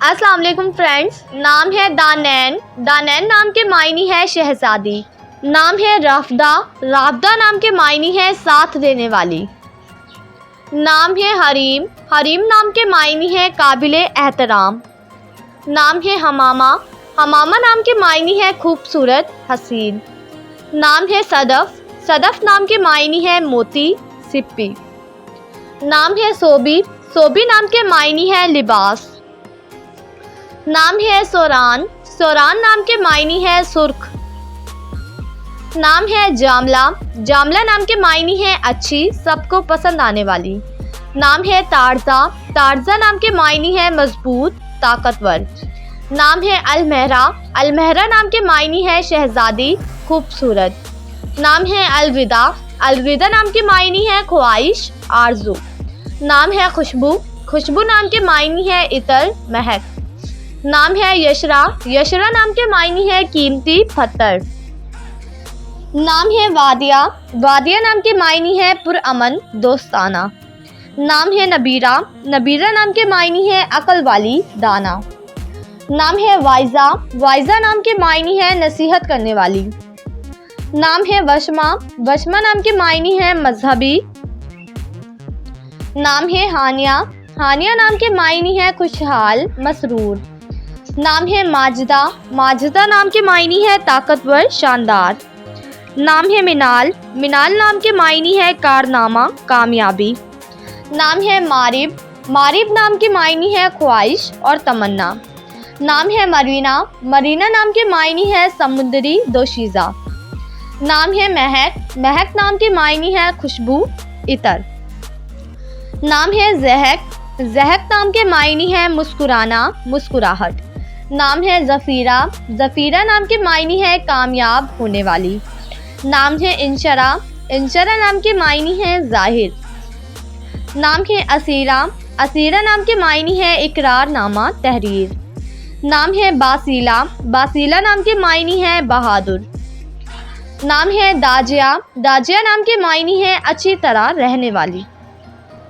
अस्सलाम वालेकुम फ्रेंड्स। नाम है दानैन। दानैन नाम के मायने है शहज़ादी। नाम है राफदा। राफदा नाम के मायने है साथ देने वाली। नाम है हरीम। हरीम नाम के मायने है काबिले एहतराम। नाम है हमामा। हमामा नाम के मायने है खूबसूरत हसीन। नाम है सदफ़। सदफ़ नाम के मायने है मोती सिप्पी। नाम है सोबी। सोबी नाम के मायने है लिबास। नाम है सोरान। सोरान नाम के मायने है सुर्ख। नाम है जामला। जामला नाम के मायने है अच्छी, सबको पसंद आने वाली। नाम है तारजा। तारजा नाम के मायने है मजबूत, ताकतवर। नाम है अलमहरा। अलमहरा नाम के मायने है शहजादी, खूबसूरत। नाम है अलविदा। अलविदा नाम के मायने है ख्वाहिश, आरजू। नाम है खुशबू। खुशबू नाम के मायने है इतर, महक। नाम है यशरा। यशरा नाम के मायने है कीमती, पत्थर। नाम है वादिया। वादिया नाम के मायने है पुरअमन, दोस्ताना। नाम है नबीरा। नबीरा नाम के मायने है अकल वाली, दाना। नाम है वाइजा। वाइजा नाम के मायने है नसीहत करने वाली। नाम है वशमा। वशमा नाम के मायने है मजहबी। नाम है हानिया। हानिया नाम के मायने है खुशहाल, मसरूर। नाम है माजिदा। माजिदा नाम के मायने है ताकतवर, शानदार। नाम है मिनाल। मिनाल नाम के मायने है कारनामा, कामयाबी। नाम है मारिब। मारिब नाम के मायने है ख्वाहिश और तमन्ना। नाम है मरीना। मरीना नाम के मायने है समुद्री दोशीज़ा। नाम है महक। महक नाम के मायने है खुशबू, इतर। नाम है जहक। जहक नाम के मायने है मुस्कुराना, मुस्कुराहट। नाम है ज़फ़ीरा। ज़फ़ीरा नाम के मायने है कामयाब होने वाली। नाम है इंशरा। इंशरा नाम के मायने है ज़ाहिर। नाम है असीरा। असीरा नाम के मायने है इकरारनामा, तहरीर। नाम है बासीला। बासीला नाम के मायने है बहादुर। नाम है दाजिया। दाजिया नाम के मायने है अच्छी तरह रहने वाली।